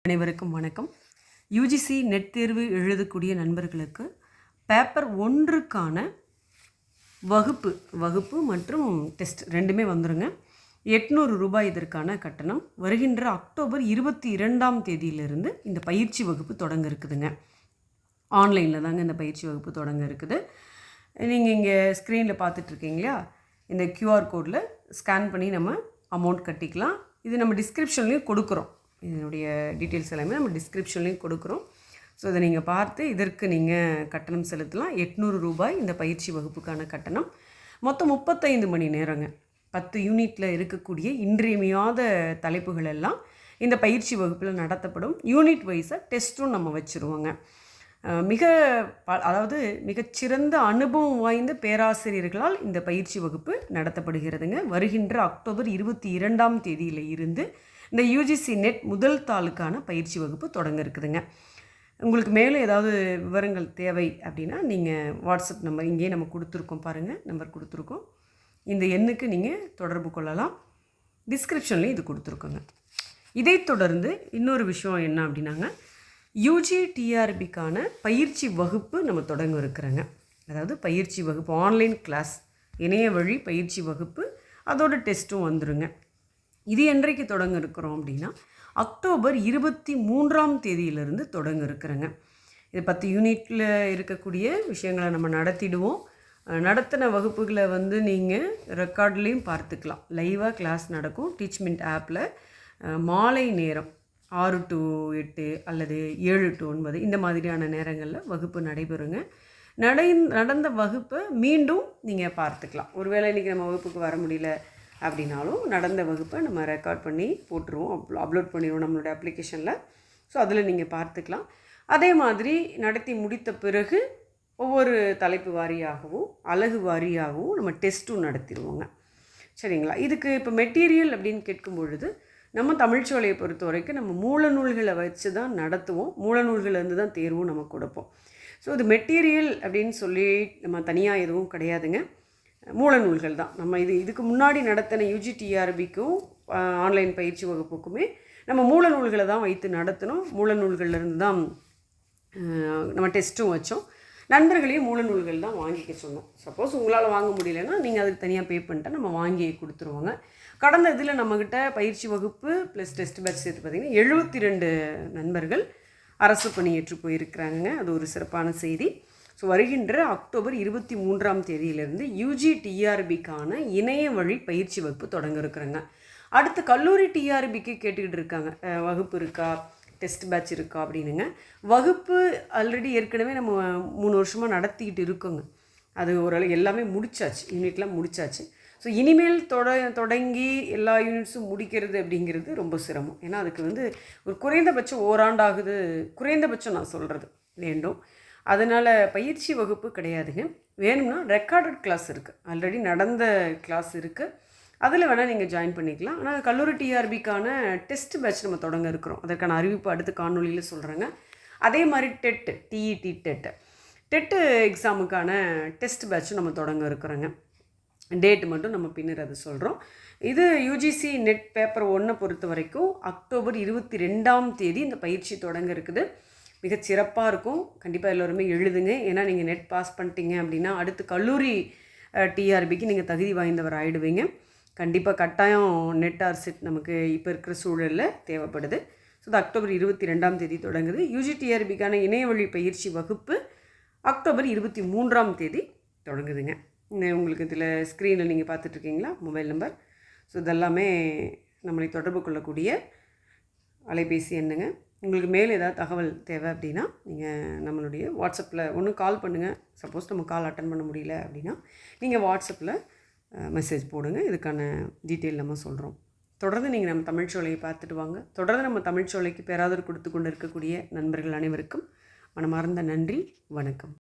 அனைவருக்கும் வணக்கம். UGC net தேர்வு எழுதக்கூடிய நண்பர்களுக்கு பேப்பர் 1க்கான வகுப்பு மற்றும் டெஸ்ட் ரெண்டுமே வந்துருங்க. 800 ரூபாய் இதற்கான கட்டணம். வருகின்ற அக்டோபர் 22ஆம் தேதியிலிருந்து இந்த பயிற்சி வகுப்பு தொடங்க இருக்குதுங்க. ஆன்லைனில் தாங்க இந்த பயிற்சி வகுப்பு தொடங்க இருக்குது. நீங்கள் இங்கே ஸ்க்ரீனில் பார்த்துட்ருக்கீங்களா, இந்த QR கோடில் ஸ்கேன் பண்ணி நம்ம அமௌண்ட் கட்டிக்கலாம். இது நம்ம டிஸ்கிரிப்ஷன்லேயும் கொடுக்குறோம். இதனுடைய டீட்டெயில்ஸ் எல்லாமே நம்ம டிஸ்கிரிப்ஷன்லேயும் கொடுக்குறோம். ஸோ இதை நீங்கள் பார்த்து இதற்கு நீங்கள் கட்டணம் செலுத்தலாம். 800 ரூபாய் இந்த பயிற்சி வகுப்புக்கான கட்டணம். மொத்தம் 35 மணி நேரங்க. 10 யூனிட்டில் இருக்கக்கூடிய இன்றியமையாத தலைப்புகள் எல்லாம் இந்த பயிற்சி வகுப்பில் நடத்தப்படும். யூனிட் வைஸாக டெஸ்ட்டும் நம்ம வச்சுருவோங்க. மிகச்சிறந்த அனுபவம் வாய்ந்த பேராசிரியர்களால் இந்த பயிற்சி வகுப்பு நடத்தப்படுகிறதுங்க. வருகின்ற அக்டோபர் 22ஆம் தேதியில் இருந்து இந்த யூஜிசி நெட் முதல் தாளுக்கான பயிற்சி வகுப்பு தொடங்க இருக்குதுங்க. உங்களுக்கு மேலும் ஏதாவது விவரங்கள் தேவை அப்படின்னா நீங்கள் வாட்ஸ்அப் நம்பர் இங்கேயே நம்ம கொடுத்துருக்கோம், பாருங்கள், நம்பர் கொடுத்துருக்கோம். இந்த எண்ணுக்கு நீங்கள் தொடர்பு கொள்ளலாம். டிஸ்கிரிப்ஷன்லேயும் இது கொடுத்துருக்கோங்க. இதை தொடர்ந்து இன்னொரு விஷயம் என்ன அப்படின்னாங்க, UGTRBக்கான பயிற்சி வகுப்பு நம்ம தொடங்க இருக்கிறோங்க. அதாவது பயிற்சி வகுப்பு ஆன்லைன் கிளாஸ், இணைய வழி பயிற்சி வகுப்பு, அதோட டெஸ்ட்டும் வந்துடுங்க. இது என்றைக்கு தொடங்க இருக்கிறோம் அப்படின்னா அக்டோபர் 23ஆம் தேதியிலிருந்து தொடங்க இருக்கிறேங்க. இது 10 யூனிட்டில் இருக்கக்கூடிய விஷயங்களை நம்ம நடத்திடுவோம். நடத்தின வகுப்புகளை நீங்கள் ரெக்கார்ட்லேயும் பார்த்துக்கலாம். லைவாக கிளாஸ் நடக்கும். டீச்மெண்ட் ஆப்பில் மாலை நேரம் 6 to 8 அல்லது 7 to 9 இந்த மாதிரியான நேரங்களில் வகுப்பு நடைபெறுங்க. நடந்த வகுப்பை மீண்டும் நீங்கள் பார்த்துக்கலாம். ஒருவேளை இன்றைக்கி நம்ம வகுப்புக்கு வர முடியல அப்படின்னாலும் நடந்த வகுப்பை நம்ம ரெக்கார்ட் பண்ணி போட்டுருவோம், அப்லோட் பண்ணிடுவோம் நம்மளுடைய அப்ளிகேஷனில். ஸோ அதில் நீங்கள் பார்த்துக்கலாம். அதே மாதிரி நடத்தி முடித்த பிறகு ஒவ்வொரு தலைப்பு வாரியாகவும் அலகு வாரியாகவும் நம்ம டெஸ்ட்டும் நடத்திடுவோங்க. சரிங்களா? இதுக்கு இப்போ மெட்டீரியல் அப்படின்னு கேட்கும் பொழுது நம்ம தமிழ்ச்சோலையை பொறுத்த வரைக்கும் நம்ம மூல நூல்களை வச்சு தான் நடத்துவோம். மூல நூல்கள்லேருந்து தான் தேர்வும் நம்ம கொடுப்போம். ஸோ இது மெட்டீரியல் அப்படின்னு சொல்லி நம்ம தனியாக எதுவும் கிடையாதுங்க. மூல நூல்கள் தான். நம்ம இதுக்கு முன்னாடி நடத்தின UGTRBக்கும் ஆன்லைன் பயிற்சி வகுப்புக்குமே நம்ம மூல நூல்களை தான் வைத்து நடத்தினோம். மூல நூல்கள்லேருந்து தான் நம்ம டெஸ்ட்டும் வச்சோம். நண்பர்களையும் மூல நூல்கள் தான் வாங்கிக்க சொன்னோம். சப்போஸ் உங்களால் வாங்க முடியலன்னா நீங்கள் அதுக்கு தனியாக பே பண்ணிட்டா நம்ம வாங்கி கொடுத்துருவோங்க. கடந்த இதில் நம்மக்கிட்ட பயிற்சி வகுப்பு ப்ளஸ் டெஸ்ட் பேட்ச் சேர்த்து பார்த்திங்கன்னா 72 நண்பர்கள் அரசு பணியேற்று போயிருக்கிறாங்க. அது ஒரு சிறப்பான செய்தி. ஸோ வருகின்ற அக்டோபர் 23ஆம் தேதியிலிருந்து UGTRBக்கான இணைய வழி பயிற்சி வகுப்பு தொடங்க இருக்கிறாங்க. அடுத்து கல்லூரி TRBக்கு கேட்டுக்கிட்டு இருக்காங்க, வகுப்பு இருக்கா, டெஸ்ட் பேட்ச் இருக்கா அப்படின்னுங்க. வகுப்பு ஆல்ரெடி ஏற்கனவே நம்ம 3 வருஷமாக நடத்திக்கிட்டு இருக்கோங்க. அது ஓரளவு எல்லாமே முடிச்சாச்சு, யூனிட்லாம் முடிச்சாச்சு. ஸோ இனிமேல் தொடங்கி எல்லா யூனிட்ஸும் முடிக்கிறது அப்படிங்கிறது ரொம்ப சிரமம். ஏன்னா அதுக்கு ஒரு குறைந்தபட்சம் ஓராண்டாகுது, குறைந்தபட்சம் நான் சொல்கிறது வேண்டும். அதனால் பயிற்சி வகுப்பு கிடையாதுங்க. வேணும்னா ரெக்கார்டட் கிளாஸ் இருக்குது, ஆல்ரெடி நடந்த கிளாஸ் இருக்குது, அதில் வேணால் நீங்கள் ஜாயின் பண்ணிக்கலாம். ஆனால் கல்லூரி TRBக்கான டெஸ்ட் பேட்ச் நம்ம தொடங்க இருக்கிறோம். அதற்கான அறிவிப்பு அடுத்த காணொலியில் சொல்கிறேங்க. அதே மாதிரி டெட்டு எக்ஸாமுக்கான டெஸ்ட் பேட்சும் நம்ம தொடங்க இருக்கிறோங்க. டேட்டு மட்டும் நம்ம பின்னர் அது சொல்கிறோம். இது UGC நெட் பேப்பர் 1 பொறுத்த வரைக்கும் அக்டோபர் 22ஆம் தேதி இந்த பயிற்சி தொடங்க இருக்குது. மிகச்சிறப்பாக இருக்கும். கண்டிப்பாக எல்லோருமே எழுதுங்க. ஏன்னா நீங்கள் நெட் பாஸ் பண்ணிட்டீங்க அப்படின்னா அடுத்து கல்லூரி TRBக்கு நீங்கள் தகுதி வாய்ந்தவர் ஆகிடுவீங்க. கண்டிப்பாக கட்டாயம் நெட் ஆர் செட் நமக்கு இப்போ இருக்கிற சூழலில் தேவைப்படுது. ஸோ இது அக்டோபர் 22ஆம் தேதி தொடங்குது. UGTRBக்கான இணையவழி பயிற்சி வகுப்பு அக்டோபர் 23ஆம் தேதி தொடங்குதுங்க. உங்களுக்கு இதில் ஸ்க்ரீனில் நீங்கள் பார்த்துட்ருக்கீங்களா மொபைல் நம்பர். ஸோ இதெல்லாமே நம்மளை தொடர்பு கொள்ளக்கூடிய அலைபேசி எண்ணுங்க. உங்களுக்கு மேலே ஏதாவது தகவல் தேவை அப்படின்னா நீங்கள் நம்மளுடைய வாட்ஸ்அப்பில் ஒன்று கால் பண்ணுங்கள். சப்போஸ் நம்ம கால் அட்டன் பண்ண முடியல அப்படின்னா நீங்கள் வாட்ஸ்அப்பில் மெசேஜ் போடுங்க. இதுக்கான டீட்டெயில் நம்ம சொல்கிறோம். தொடர்ந்து நீங்கள் நம்ம தமிழ்ச்சோலையை பார்த்துட்டு வாங்க. தொடர்ந்து நம்ம தமிழ்ச்சோலைக்கு பேராதரவு கொடுத்து கொண்டு இருக்கக்கூடிய நண்பர்கள் அனைவருக்கும் மனமார்ந்த நன்றி, வணக்கம்.